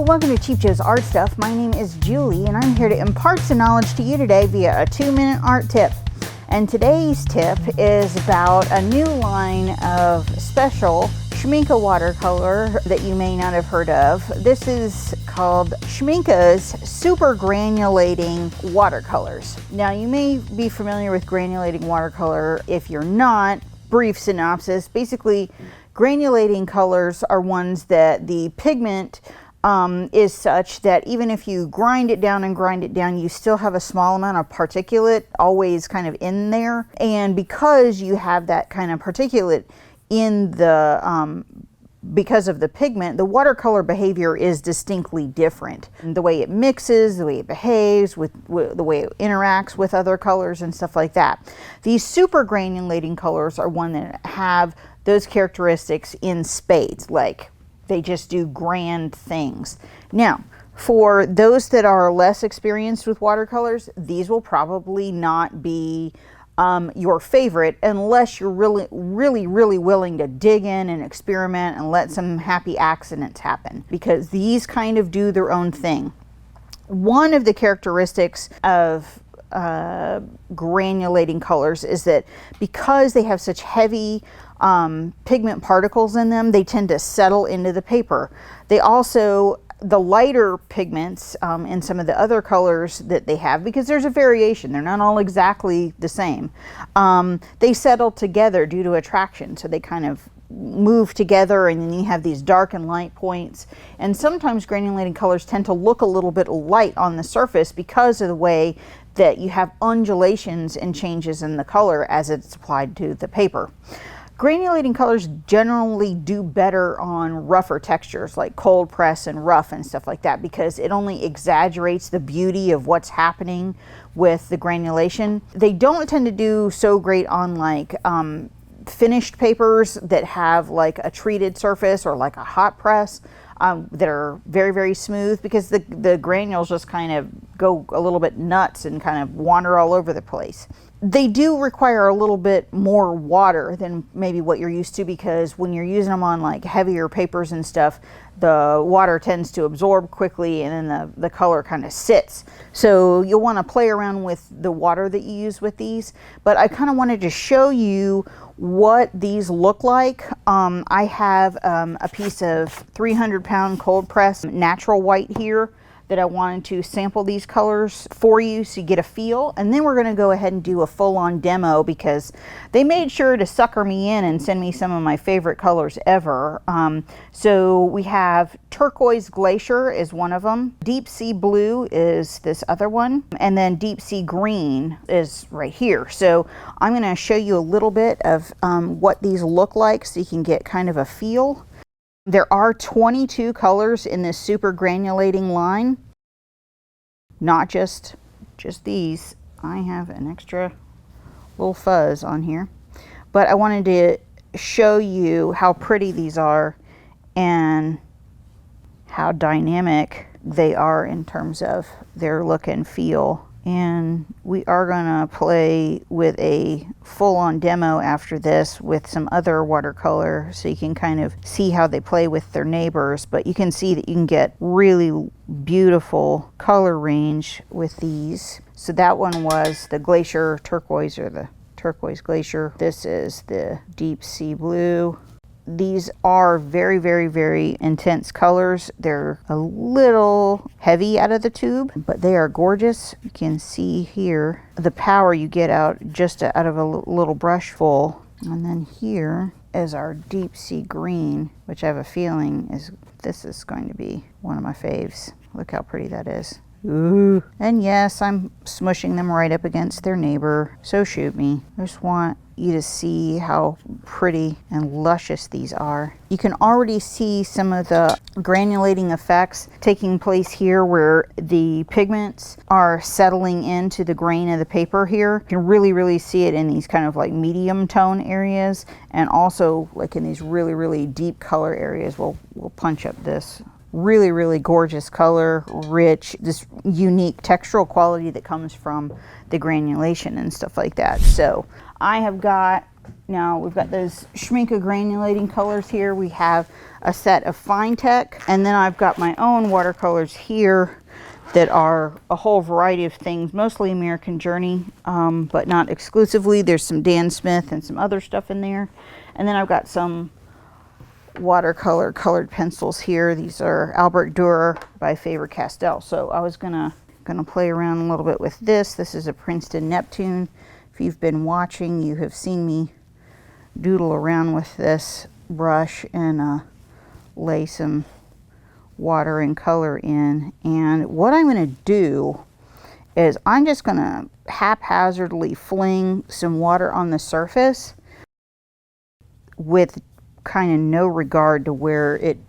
welcome to Cheap Joe's Art Stuff. My name is Julie and I'm here to impart some knowledge to you today via a 2-minute art tip. And today's tip is about a new line of special Schmincke watercolor that you may not have heard of. This is called Schmincke's Super Granulating Watercolors. Now you may be familiar with granulating watercolor. If you're not, brief synopsis. Basically, granulating colors are ones that the pigment is such that even if you grind it down, you still have a small amount of particulate always kind of in there. And because you have that kind of particulate in the, because of the pigment, the watercolor behavior is distinctly different. The way it mixes, the way it behaves, with the way it interacts with other colors and stuff like that. These super granulating colors are one that have those characteristics in spades, like they just do grand things. Now, for those that are less experienced with watercolors, these will probably not be your favorite unless you're really willing to dig in and experiment and let some happy accidents happen, because these kind of do their own thing. One of the characteristics of granulating colors is that because they have such heavy pigment particles in them, they tend to settle into the paper. They also, the lighter pigments in some of the other colors that they have, because there's a variation, they're not all exactly the same, they settle together due to attraction. So they kind of move together, and then you have these dark and light points. And sometimes granulating colors tend to look a little bit light on the surface because of the way that you have undulations and changes in the color as it's applied to the paper. Granulating colors generally do better on rougher textures like cold press and rough and stuff like that, because it only exaggerates the beauty of what's happening with the granulation. They don't tend to do so great on like finished papers that have like a treated surface or like a hot press that are very smooth, because the granules just kind of go a little bit nuts and kind of wander all over the place. They do require a little bit more water than maybe what you're used to, because when you're using them on like heavier papers and stuff, the water tends to absorb quickly and then the color kind of sits. So you'll want to play around with the water that you use with these. But I kind of wanted to show you what these look like. I have a piece of 300-pound cold press natural white here that I wanted to sample these colors for you so you get a feel. And then we're going to go ahead and do a full-on demo, because they made sure to sucker me in and send me some of my favorite colors ever. So we have Turquoise Glacier is one of them. Deep Sea Blue is this other one. And then Deep Sea Green is right here. So I'm going to show you a little bit of what these look like so you can get kind of a feel. There are 22 colors in this super granulating line, not just these. I have an extra little fuzz on here, but I wanted to show you how pretty these are and how dynamic they are in terms of their look and feel. And we are gonna play with a full-on demo after this with some other watercolor, so you can kind of see how they play with their neighbors. But you can see that you can get really beautiful color range with these. So that one was the Glacier Turquoise, or the Turquoise Glacier. This is the Deep Sea Blue. These are very intense colors. They're a little heavy out of the tube, but they are gorgeous. You can see here the power you get out just out of a little brush full. And then here is our Deep Sea Green, which I have a feeling this is going to be one of my faves. Look how pretty that is. Ooh. And yes, I'm smushing them right up against their neighbor, so shoot me. I just want you to see how pretty and luscious these are. You can already see some of the granulating effects taking place here, where the pigments are settling into the grain of the paper here. You can really see it in these kind of like medium tone areas, and also like in these really deep color areas. We'll punch up this. Really gorgeous color, rich, this unique textural quality that comes from the granulation and stuff like that. So I have got Now we've got those Schmincke granulating colors here. We have a set of Fine-Tec, and then I've got my own watercolors here that are a whole variety of things, mostly American Journey, but not exclusively. There's some Dan Smith and some other stuff in there. And then I've got some watercolor colored pencils here. These are Albrecht Durer by Faber-Castell. So I was gonna play around a little bit with this. This is a Princeton Neptune. If you've been watching, you have seen me doodle around with this brush and lay some water and color in. And what I'm going to do is I'm just going to haphazardly fling some water on the surface with kind of no regard to where it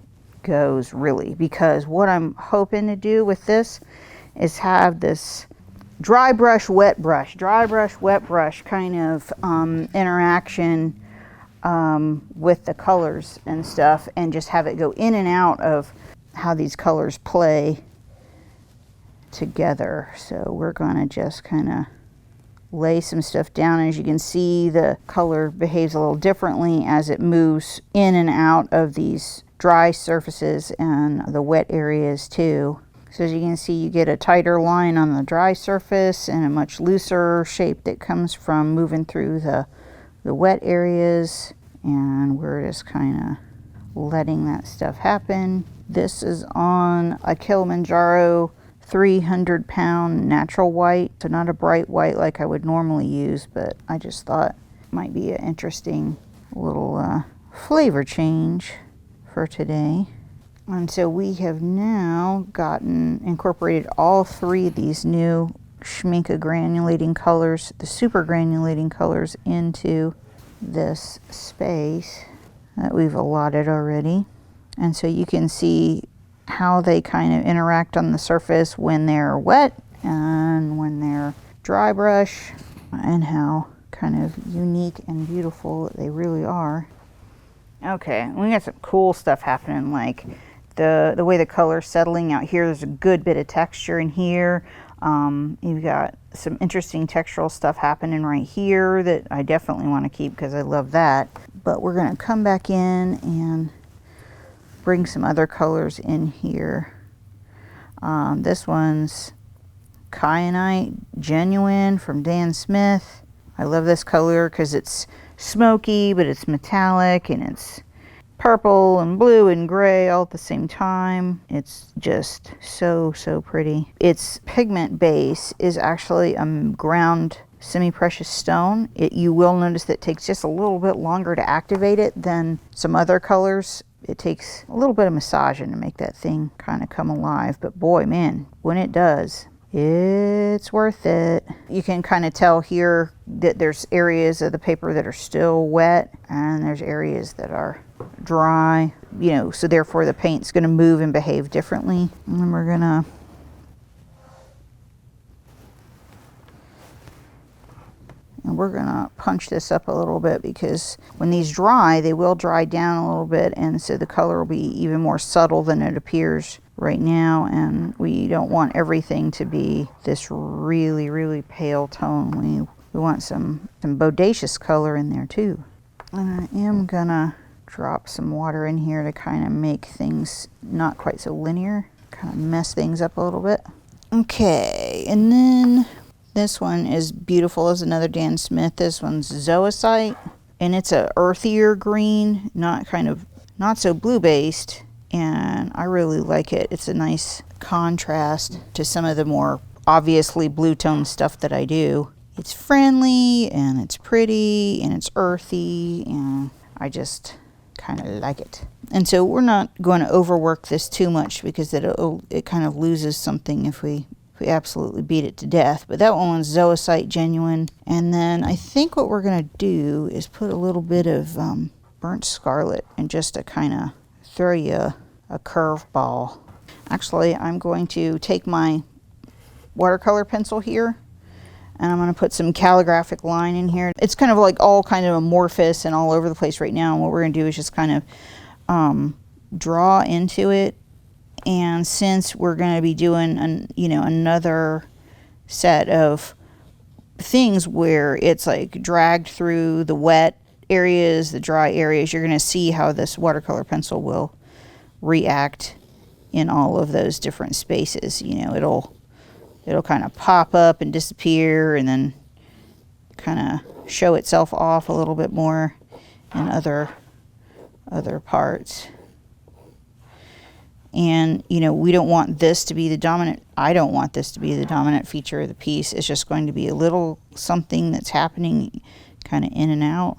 goes, really, because what I'm hoping to do with this is have this dry brush, wet brush, dry brush, wet brush kind of interaction with the colors and stuff, and just have it go in and out of how these colors play together. So we're going to just kind of lay some stuff down. As you can see, the color behaves a little differently as it moves in and out of these dry surfaces and the wet areas too. So as you can see, you get a tighter line on the dry surface and a much looser shape that comes from moving through the wet areas. And we're just kind of letting that stuff happen. This is on a Kilimanjaro 300-pound natural white, so not a bright white like I would normally use, but I just thought it might be an interesting little flavor change for today. And so we have now incorporated all three of these new Schmincke granulating colors, the super granulating colors, into this space that we've allotted already. And so you can see how they kind of interact on the surface when they're wet and when they're dry brush, and how kind of unique and beautiful they really are. Okay, we got some cool stuff happening, like the way the color's settling out here. There's a good bit of texture in here. You've got some interesting textural stuff happening right here that I definitely want to keep because I love that. But we're going to come back in and bring some other colors in here. This one's Kyanite Genuine from Dan Smith. I love this color because it's smoky, but it's metallic, and it's purple and blue and gray all at the same time. It's just so pretty. Its pigment base is actually a ground semi-precious stone. You will notice that it takes just a little bit longer to activate it than some other colors. It takes a little bit of massaging to make that thing kind of come alive, but boy, man, when it does, it's worth it. You can kind of tell here that there's areas of the paper that are still wet, and there's areas that are dry, you know, so therefore the paint's going to move and behave differently. And then we're gonna punch this up a little bit, because when these dry, they will dry down a little bit, and so the color will be even more subtle than it appears right now. And we don't want everything to be this really pale tone. We want some bodacious color in there too. And I am gonna drop some water in here to kind of make things not quite so linear, kind of mess things up a little bit. Okay, and then this one is beautiful as another Dan Smith. This one's Zoisite, and it's a earthier green, not so blue based, and I really like it. It's a nice contrast to some of the more obviously blue tone stuff that I do. It's friendly and it's pretty and it's earthy, and I just kind of like it. And so we're not going to overwork this too much, because it kind of loses something if we absolutely beat it to death. But that one's Zoisite Genuine. And then I think what we're going to do is put a little bit of burnt scarlet, and just to kind of throw you a curveball. Actually, I'm going to take my watercolor pencil here, and I'm going to put some calligraphic line in here. It's kind of like all kind of amorphous and all over the place right now. And what we're going to do is just kind of draw into it. And since we're going to be doing another set of things where it's like dragged through the wet areas, the dry areas, you're going to see how this watercolor pencil will react in all of those different spaces. You know, it'll kind of pop up and disappear, and then kind of show itself off a little bit more in other parts. And, you know, we don't want this to be the dominant, I don't want this to be the dominant feature of the piece. It's just going to be a little something that's happening kind of in and out.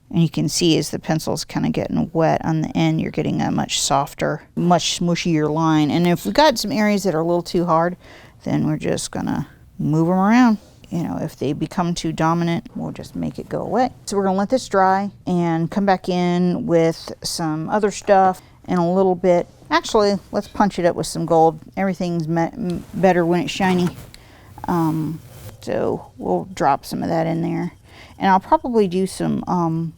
And you can see as the pencil's kind of getting wet on the end, you're getting a much softer, much smoothier line. And if we've got some areas that are a little too hard, then we're just gonna move them around. You know, if they become too dominant, we'll just make it go away. So we're gonna let this dry and come back in with some other stuff in a little bit. Actually, let's punch it up with some gold. Everything's better when it's shiny. So we'll drop some of that in there. And I'll probably do some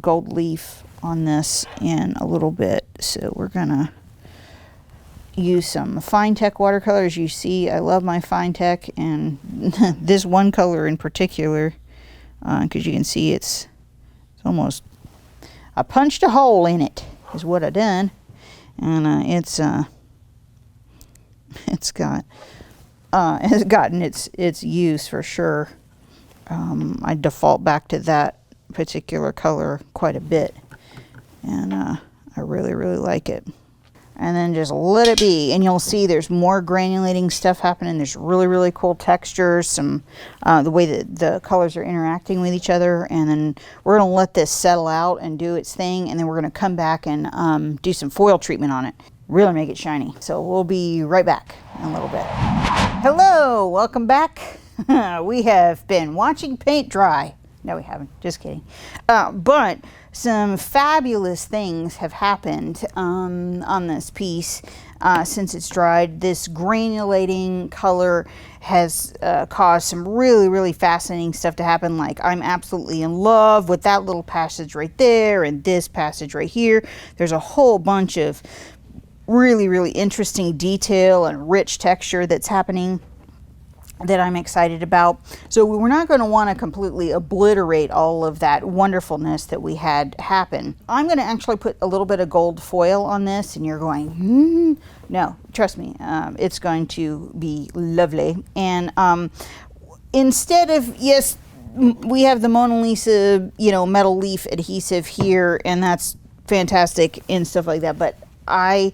gold leaf on this in a little bit. So we're gonna use some Fine-Tec watercolors. You see, I love my Fine-Tec, and this one color in particular, because you can see it's almost, I punched a hole in it, is what I done, and it's gotten its use for sure. I default back to that particular color quite a bit, and I really like it. And then just let it be, and you'll see there's more granulating stuff happening. There's really cool textures, some the way that the colors are interacting with each other. And then we're going to let this settle out and do its thing, and then we're going to come back and do some foil treatment on it, really make it shiny. So we'll be right back in a little bit. Hello, welcome back. We have been watching paint dry. No, we haven't. Just kidding. But some fabulous things have happened on this piece since it's dried. This granulating color has caused some really fascinating stuff to happen. Like, I'm absolutely in love with that little passage right there and this passage right here. There's a whole bunch of really interesting detail and rich texture that's happening that I'm excited about. So we're not going to want to completely obliterate all of that wonderfulness that we had happen. I'm going to actually put a little bit of gold foil on this, and you're going, no, trust me, it's going to be lovely. And instead of, yes, we have the Mona Lisa, you know, metal leaf adhesive here, and that's fantastic and stuff like that, but I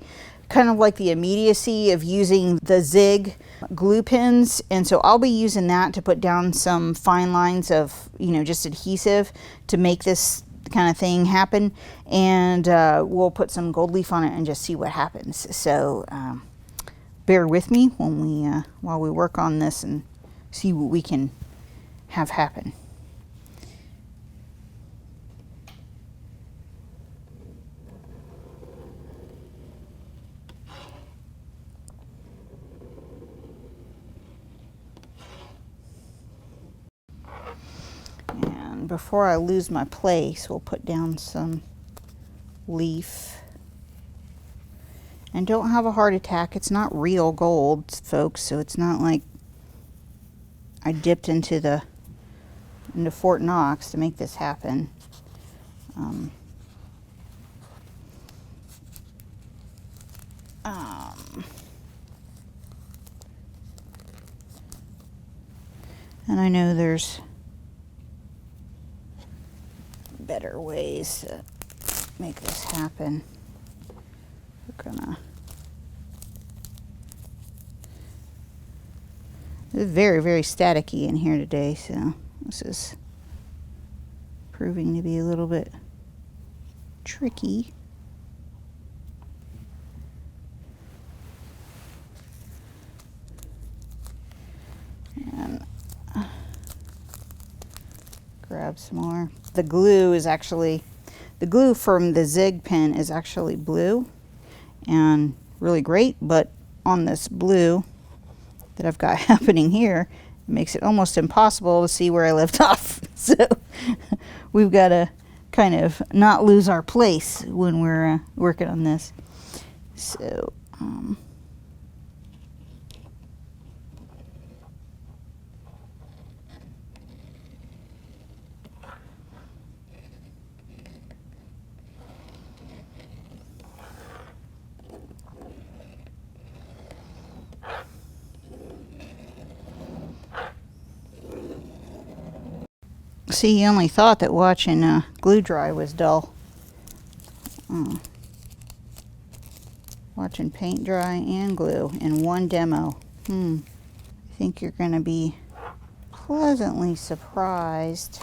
kind of like the immediacy of using the Zig glue pins, and so I'll be using that to put down some fine lines of, you know, just adhesive to make this kind of thing happen. And we'll put some gold leaf on it and just see what happens. So bear with me when we while we work on this and see what we can have happen. And before I lose my place, we'll put down some leaf. And don't have a heart attack. It's not real gold, folks, so it's not like I dipped into Fort Knox to make this happen. And I know there's better ways to make this happen. We're gonna, it's very staticky in here today, so this is proving to be a little bit tricky. And grab some more. The glue is actually, the glue from the Zig pen is actually blue and really great, but on this blue that I've got happening here, it makes it almost impossible to see where I left off. So we've got to kind of not lose our place when we're working on this. So See, you only thought that watching glue dry was dull. Watching paint dry and glue in one demo. I think you're going to be pleasantly surprised.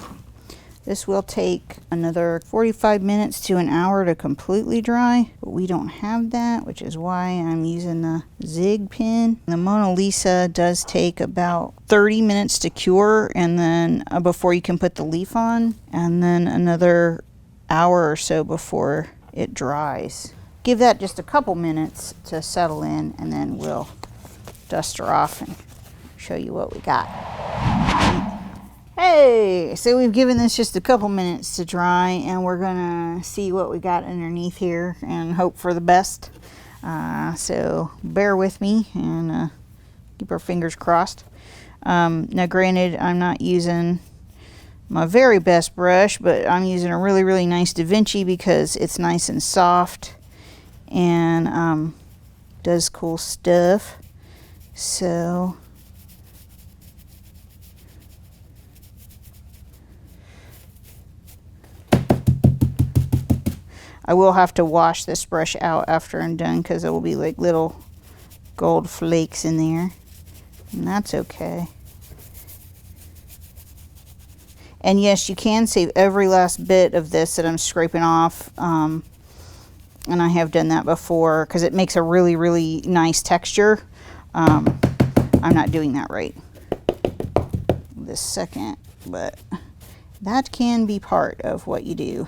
This will take another 45 minutes to an hour to completely dry, but we don't have that, which is why I'm using the Zig pen. The Mona Lisa does take about 30 minutes to cure, and then before you can put the leaf on, and then another hour or so before it dries. Give that just a couple minutes to settle in, and then we'll dust her off and show you what we got. Hey, so we've given this just a couple minutes to dry, and we're gonna see what we got underneath here and hope for the best. So bear with me and keep our fingers crossed. Now granted, I'm not using my very best brush, but I'm using a really, really nice Da Vinci because it's nice and soft and does cool stuff. So I will have to wash this brush out after I'm done because it will be like little gold flakes in there, and that's okay. And yes, you can save every last bit of this that I'm scraping off, and I have done that before because it makes a really, really nice texture. I'm not doing that right this second, but that can be part of what you do.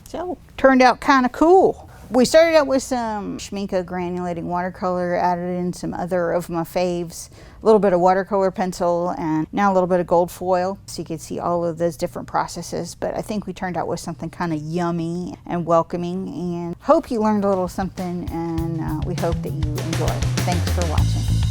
So, turned out kind of cool. We started out with some Schmincke granulating watercolor, added in some other of my faves, a little bit of watercolor pencil, and now a little bit of gold foil. So you can see all of those different processes, but I think we turned out with something kind of yummy and welcoming, and hope you learned a little something, and we hope that you enjoy. Thanks for watching.